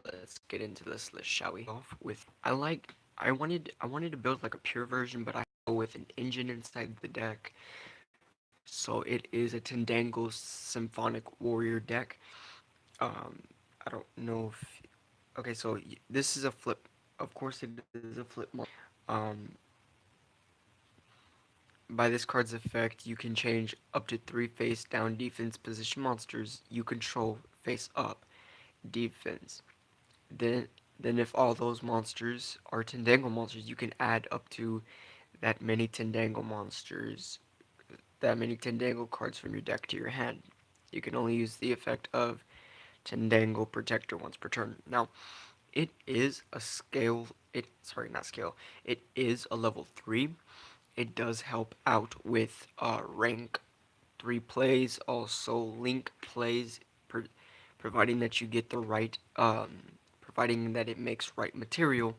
let's get into this list, shall we? Off with I wanted to build like a pure version, but I go with an engine inside the deck. So it is a Tindangle Symphonic Warrior deck. Um, I don't know if okay, so this is a flip. Of course, it is a flip monster. By this card's effect, you can change up to 3 face down defense position monsters you control face up defense. Then, then if all those monsters are Tindangle monsters, you can add up to that many Tindangle monsters, that many Tindangle cards from your deck to your hand. You can only use the effect of Tindangle Protector once per turn. Now, it is a scale. Not scale. It is a level 3. It does help out with rank 3 plays, also link plays, providing that you get the right, providing that it makes right material.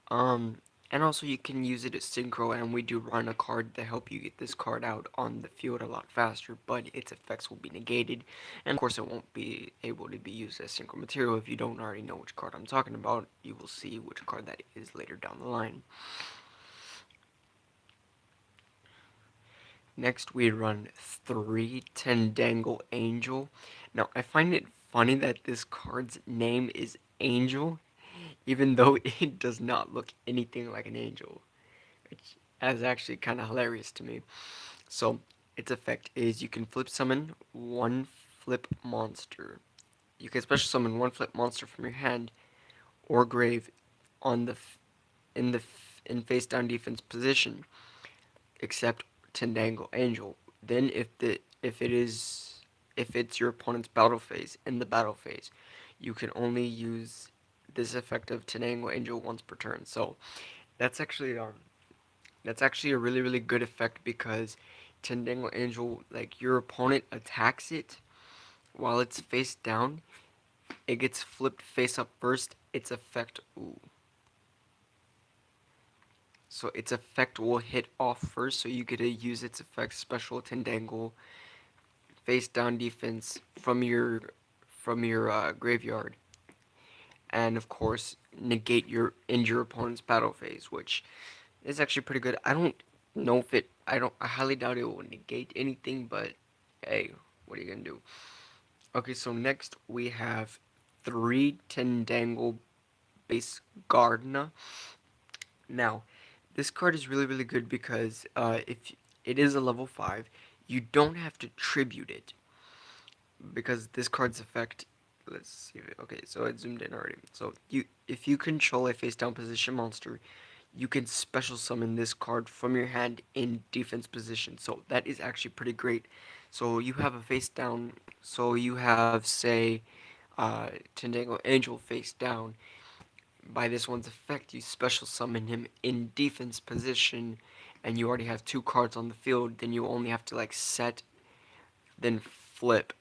Um, and also you can use it as synchro, and we do run a card to help you get this card out on the field a lot faster, but its effects will be negated, and of course it won't be able to be used as synchro material. If you don't already know which card I'm talking about, you will see which card that is later down the line. Next, we run 3 Tindangle Angel. Now, I find it funny that this card's name is Angel, even though it does not look anything like an angel, which is actually kind of hilarious to me. So, its effect is you can flip summon one flip monster. You can special summon one flip monster from your hand or grave on the in the in face down defense position, except Tindangle Angel. Then if it's your opponent's battle phase in the battle phase, you can only use this effect of Tindangle Angel once per turn. So that's actually that's actually a really good effect because Tindangle Angel, like your opponent attacks it while it's face down, it gets flipped face up first. Its effect so its effect will hit off first, so you get to use its effect special Tindangle face down defense from your graveyard, and of course negate your end your opponent's battle phase, which is actually pretty good. I don't know if it. I highly doubt it will negate anything, but hey, what are you gonna do? Okay, so next we have 3 Tindangle Base Gardna. Now, this card is really good because if it is a level 5, you don't have to tribute it because this card's effect. Let's see. Okay, so it zoomed in already. So if you control a face down position monster, you can special summon this card from your hand in defense position. So that is actually pretty great. So you have a face down. So you have say, Tindangle Angel face down. By this one's effect, you special summon him in defense position, and you already have 2 cards on the field. Then you only have to like set, then flip,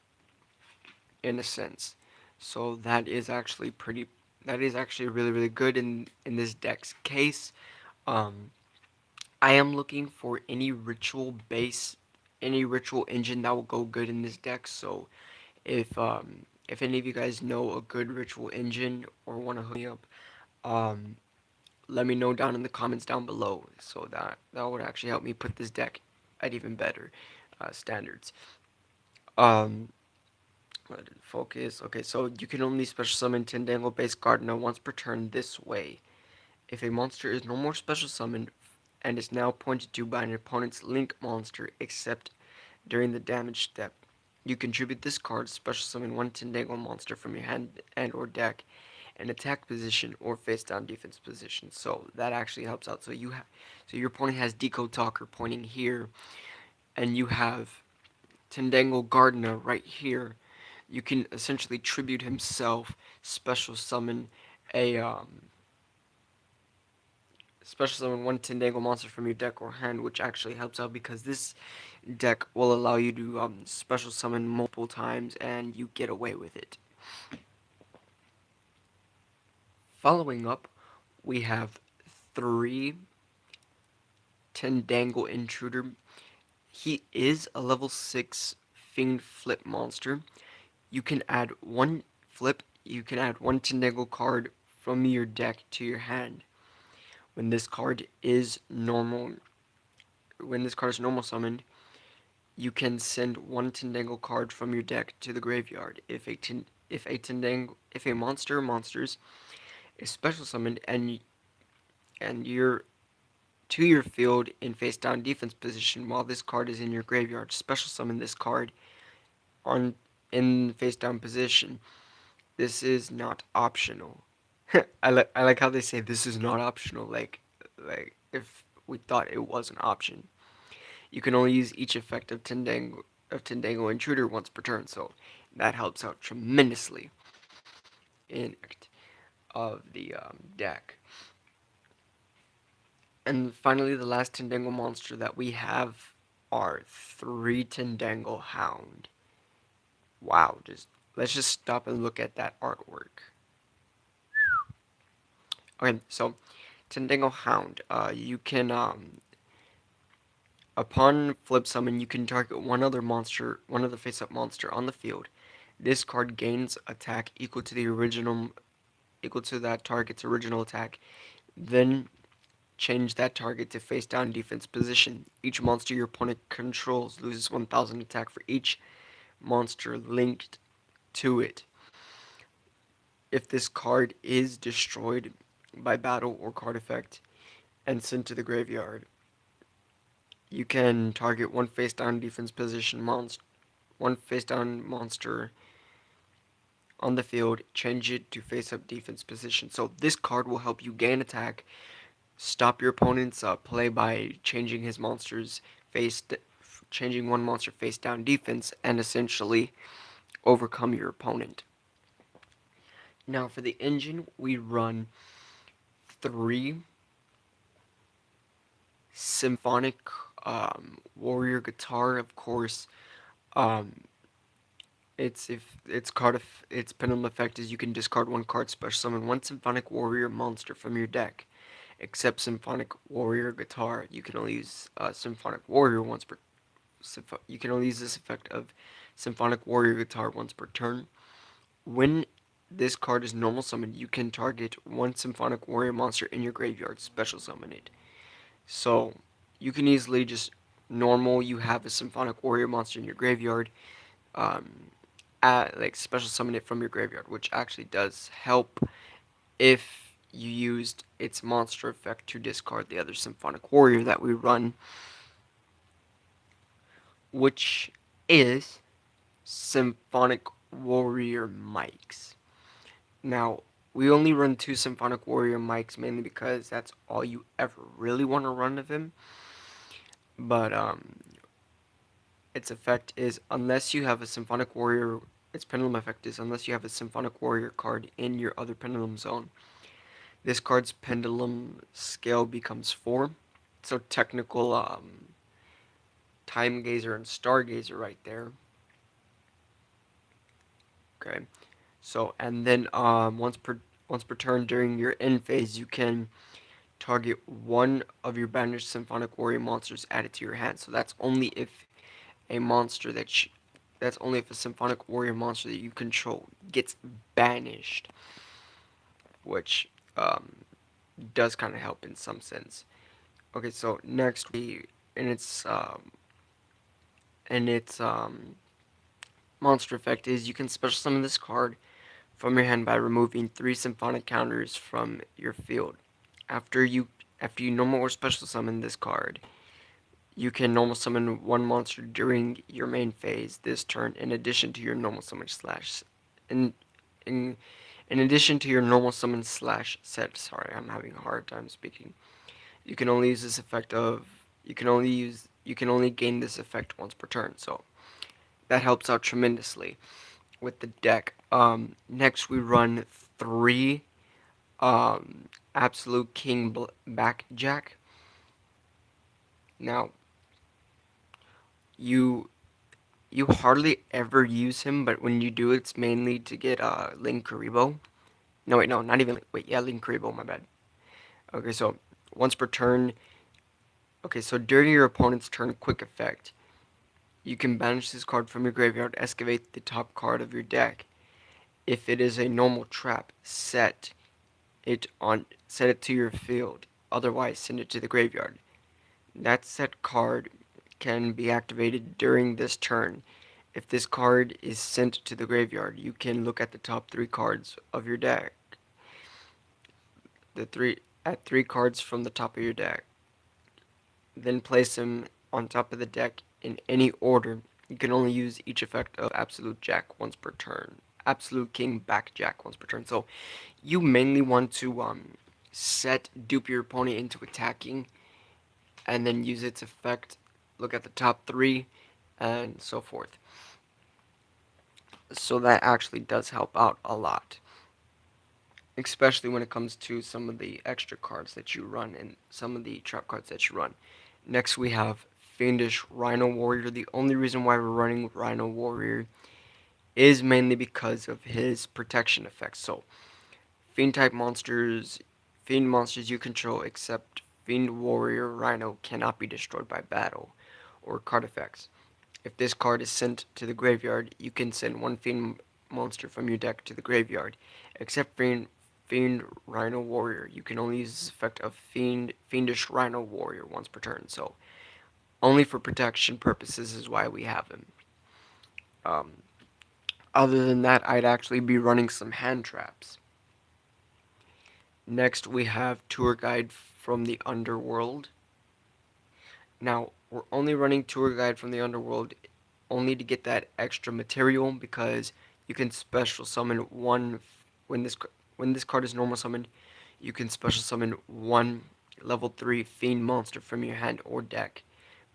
in a sense. So that is actually pretty. That is actually really good in this deck's case. Um, I am looking for any ritual base, any ritual engine that will go good in this deck. So if any of you guys know a good ritual engine or want to hook me up, um, let me know down in the comments down below. So that would actually help me put this deck at even better standards. Um, Focus. Okay, so you can only special summon Tindangle Base Gardener once per turn this way. If a monster is no more special summoned and is now pointed to by an opponent's link monster except during the damage step, you contribute this card, special summon one Tindangle monster from your hand and or deck in attack position or face down defense position. So that actually helps out. So your opponent has Decode Talker pointing here, and you have Tindangle Gardener right here. You can essentially tribute himself, special summon a special summon one Tindangle monster from your deck or hand, which actually helps out because this deck will allow you to special summon multiple times and you get away with it. Following up, we have 3 Tindangle Intruder. He is a level 6 Fiend flip monster. You can add one flip. you can add one Tindangle card from your deck to your hand. When this card is normal, when this card is normal summoned, you can send one Tindangle card from your deck to the graveyard. If a monsters is special summoned and you're to your field in face down defense position while this card is in your graveyard, special summon this card on in face down position. This is not optional. I like how they say this is not optional. Like if we thought it was an option. You can only use each effect of Tindangle Intruder once per turn, so that helps out tremendously in of the deck. And finally, the last Tindangle monster that we have are 3 Tindangle Hound. Wow, let's just stop and look at that artwork. Okay, so Tindangle Hound, you can upon flip summon, you can target one other face-up monster on the field. This card gains attack equal to that target's original attack. Then change that target to face-down defense position. Each monster your opponent controls loses 1,000 attack for each monster linked to it. If this card is destroyed by battle or card effect and sent to the graveyard, you can target one face-down defense position one face-down monster on the field, change it to face-up defense position. So this card will help you gain attack, stop your opponent's play by changing his monster's changing one monster face-down defense, and essentially overcome your opponent. Now for the engine, we run 3 symphonic warrior guitar. Of course, um, its pendulum effect is you can discard one card, special summon one symphonic warrior monster from your deck. Except symphonic warrior guitar, you can only use symphonic warrior once per. You can only use this effect of symphonic warrior guitar once per turn. When this card is normal summoned, you can target one symphonic warrior monster in your graveyard, special summon it. So you can easily just normal. You have a symphonic warrior monster in your graveyard. Like special summon it from your graveyard, which actually does help if you used its monster effect to discard the other symphonic warrior that we run, which is symphonic warrior mics. Now, we only run 2 symphonic warrior mics mainly because that's all you ever really want to run of him. But its effect is unless you have a symphonic warrior, its pendulum effect is unless you have a symphonic warrior card in your other pendulum zone, this card's pendulum scale becomes 4. So technical time gazer and stargazer right there. Okay. So and then once per turn during your end phase, you can target one of your banished symphonic warrior monsters added to your hand. So that's only if a monster that's only if a symphonic warrior monster that you control gets banished, which does kind of help in some sense. Okay, so next we and its monster effect is you can special summon this card from your hand by removing 3 symphonic counters from your field. After you normal or special summon this card, you can normal summon one monster during your main phase this turn in addition to your normal summon slash in addition to your normal summon slash set. Sorry, I'm having a hard time speaking. You can only use this effect of you can only gain this effect once per turn. So that helps out tremendously with the deck. Next we run 3 Absolute King Backjack. Now you hardly ever use him, but when you do, it's mainly to get Link Karibo. No, wait, no, not even. Wait, yeah, Link Karibo. My bad. Okay, so once per turn. Okay, so during your opponent's turn, quick effect, you can banish this card from your graveyard, excavate the top card of your deck, If it is a normal trap, set it to your field. Otherwise, send it to the graveyard. That set card can be activated during this turn. If this card is sent to the graveyard, you can look at the top 3 cards of your deck. At 3 cards from the top of your deck. Then place them on top of the deck in any order. You can only use each effect of Absolute Jack once per turn. Absolute King back Jack once per turn. So you mainly want to dupe your opponent into attacking, and then use its effect. Look at the top 3, and so forth. So that actually does help out a lot, especially when it comes to some of the extra cards that you run and some of the trap cards that you run. Next we have Fiendish Rhino Warrior. The only reason why we're running Rhino Warrior is mainly because of his protection effects. So Fiend type monsters, Fiend monsters you control except Fiend Warrior Rhino cannot be destroyed by battle or card effects. If this card is sent to the graveyard, you can send one Fiend monster from your deck to the graveyard. Except Fiend Rhino Warrior, you can only use this effect of Fiendish Rhino Warrior once per turn. So only for protection purposes is why we have him. Um, Other than that, I'd actually be running some hand traps. Next, we have Tour Guide from the Underworld. Now, we're only running Tour Guide from the Underworld only to get that extra material, because you can special summon one when this card is normal summoned. You can special summon one level 3 Fiend monster from your hand or deck,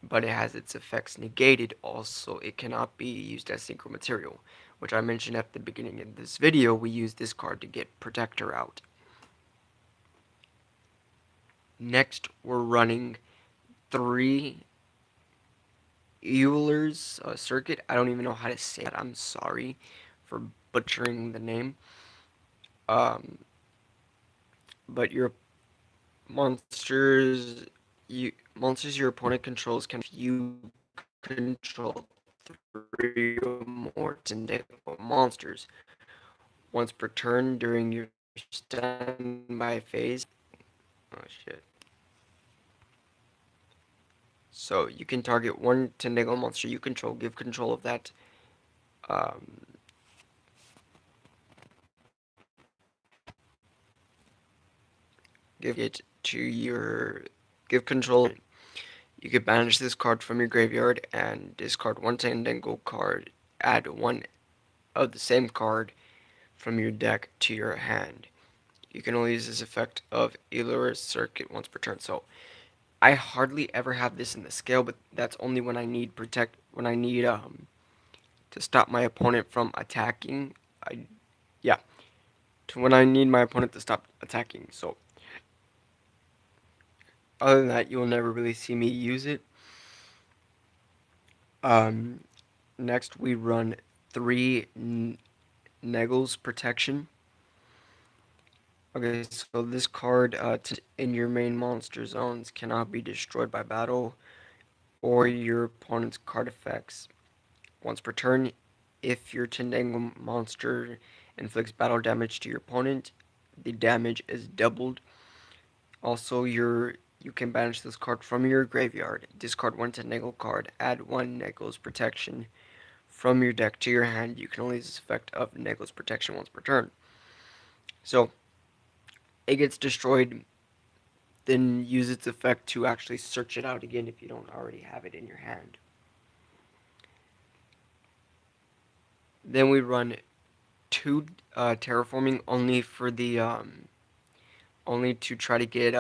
but it has its effects negated. Also, it cannot be used as synchro material, which I mentioned at the beginning of this video. We use this card to get Protector out. Next, we're running 3 Euler's Circuit. I don't even know how to say that. I'm sorry for butchering the name. Um, but your monsters your opponent controls can, if you control 3 or more Tindangle monsters once per turn during your standby phase. Oh shit. So you can target one Tindangle monster you control, give control of that um, give it to your give control. You can banish this card from your graveyard and discard one Tindangle card. Add one of the same card from your deck to your hand. You can only use this effect of Euler's Circuit once per turn. So I hardly ever have this in the scale, but that's only when I need to stop my opponent from attacking. Yeah, to when I need my opponent to stop attacking. So other than that, you'll never really see me use it. Um, Next we run 3 Neggle's Protection. Okay, so this card in your main monster zones cannot be destroyed by battle or your opponent's card effects. Once per turn, if your Tindangle monster inflicts battle damage to your opponent, the damage is doubled. Also, you can banish this card from your graveyard. Discard one Tindangle card. Add one Neggle's Protection from your deck to your hand. You can only use this effect of Neggle's Protection once per turn. So, it gets destroyed, then use its effect to actually search it out again if you don't already have it in your hand. Then we run 2 terraforming only to try to get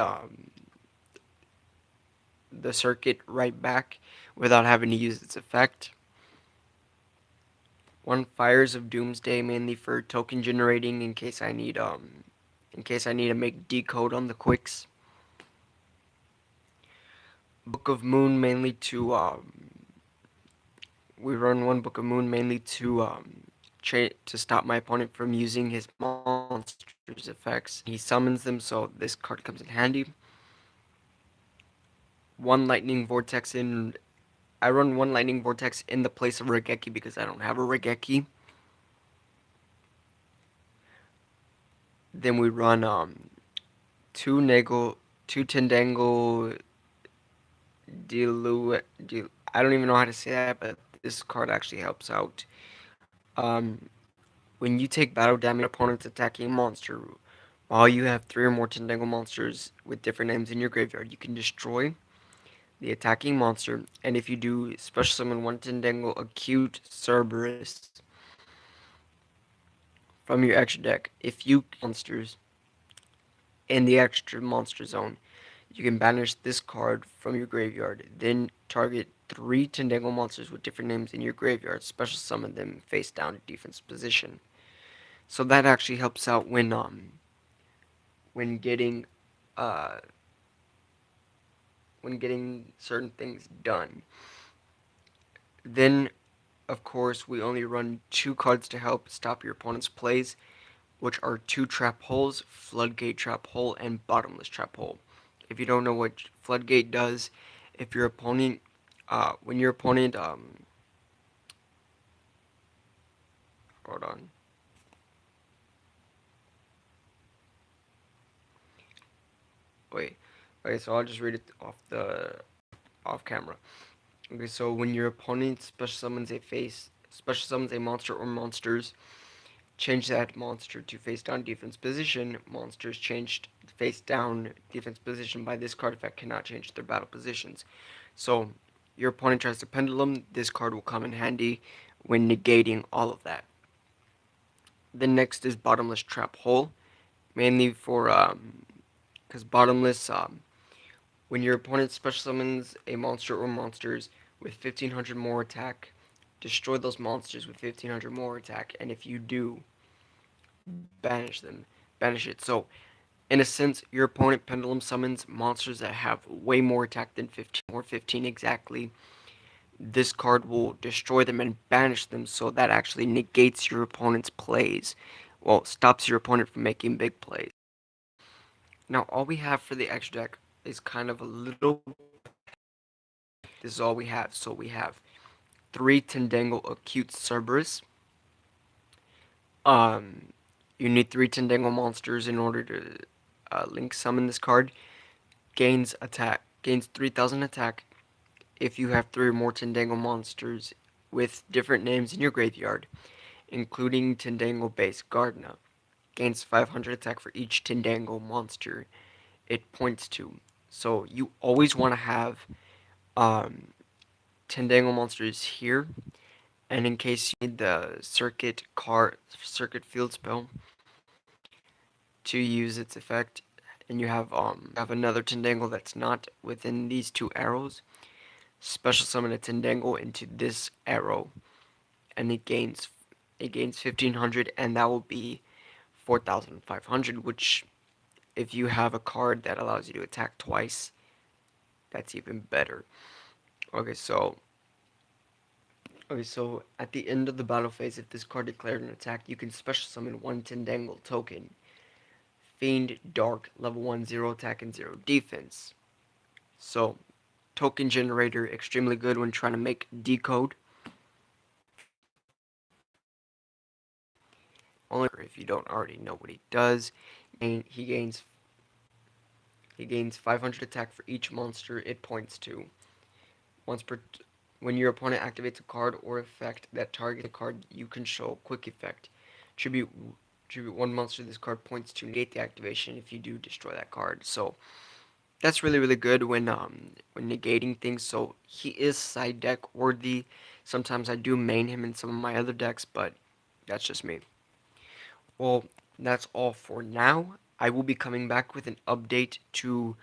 the circuit right back without having to use its effect. 1 Fires of Doomsday, mainly for token generating in case I need to make decode on the quicks. Book of Moon, mainly to we run 1 Book of Moon mainly to stop my opponent from using his monster's effects. He summons them, so this card comes in handy. 1 Lightning Vortex in. I run 1 Lightning Vortex in the place of Regeki because I don't have a Regeki. Then we run two Nagel, two Tindangle Dilu. I don't even know how to say that, but this card actually helps out. Um, when you take battle damage, opponent's attacking monster. While you have three or more Tindangle monsters with different names in your graveyard, you can destroy the attacking monster. And if you do, special summon one Tindangle Acute Cerberus from your extra deck. If you monsters in the extra monster zone, you can banish this card from your graveyard. Then target three Tindangle monsters with different names in your graveyard. Special summon them face down in defense position. So that actually helps out when getting uh when getting certain things done. Then of course we only run two cards to help stop your opponent's plays, which are two trap holes, floodgate trap hole and bottomless trap hole. If you don't know what floodgate does, if your opponent when your opponent hold on. Wait. Okay, so I'll just read it off camera. Okay, so when your opponent special summons a monster or monsters, change that monster to face down defense position. Monsters changed face down defense position by this card effect cannot change their battle positions. So your opponent tries to pendulum, this card will come in handy when negating all of that. The next is bottomless trap hole, mainly for because bottomless when your opponent special summons a monster or monsters with 1500 more attack, destroy those monsters with 1500 more attack, and if you do, banish them, banish it. So, in a sense, your opponent pendulum summons monsters that have way more attack than 15 or 15 exactly. This card will destroy them and banish them, so that actually negates your opponent's plays. Well, stops your opponent from making big plays. Now, all we have for the extra deck is kind of a little. This is all we have. So we have three Tindangle Acute Cerberus. Um, you need three Tindangle monsters in order to link summon this card. Gains 3,000 attack if you have three or more Tindangle monsters with different names in your graveyard, including Tindangle Base Gardna. Gains 500 attack for each Tindangle monster it points to. So you always want to have um, Tindangle monsters here, and in case you need the circuit field spell to use its effect, and you have another Tindangle that's not within these two arrows, special summon a Tindangle into this arrow, and it gains 1500, and that will be 4500. Which, if you have a card that allows you to attack twice, that's even better. Okay, so at the end of the battle phase, if this card declared an attack, you can special summon one Tindangle token. Fiend, Dark, level 1, 0 attack and 0 defense. So, token generator, extremely good when trying to make decode. Only if you don't already know what he does. And he gains 500 attack for each monster it points to. Once per when your opponent activates a card or effect that targets a card, you control quick effect. Tribute tribute one monster this card points to negate the activation if you do destroy that card. So that's really good when negating things. So he is side deck worthy. Sometimes I do main him in some of my other decks, but that's just me. Well, that's all for now. I will be coming back with an update to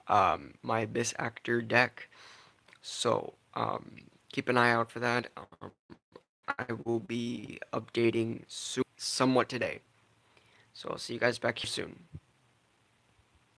my Abyss Actor deck. So keep an eye out for that. I will be updating soon, somewhat today. So I'll see you guys back here soon.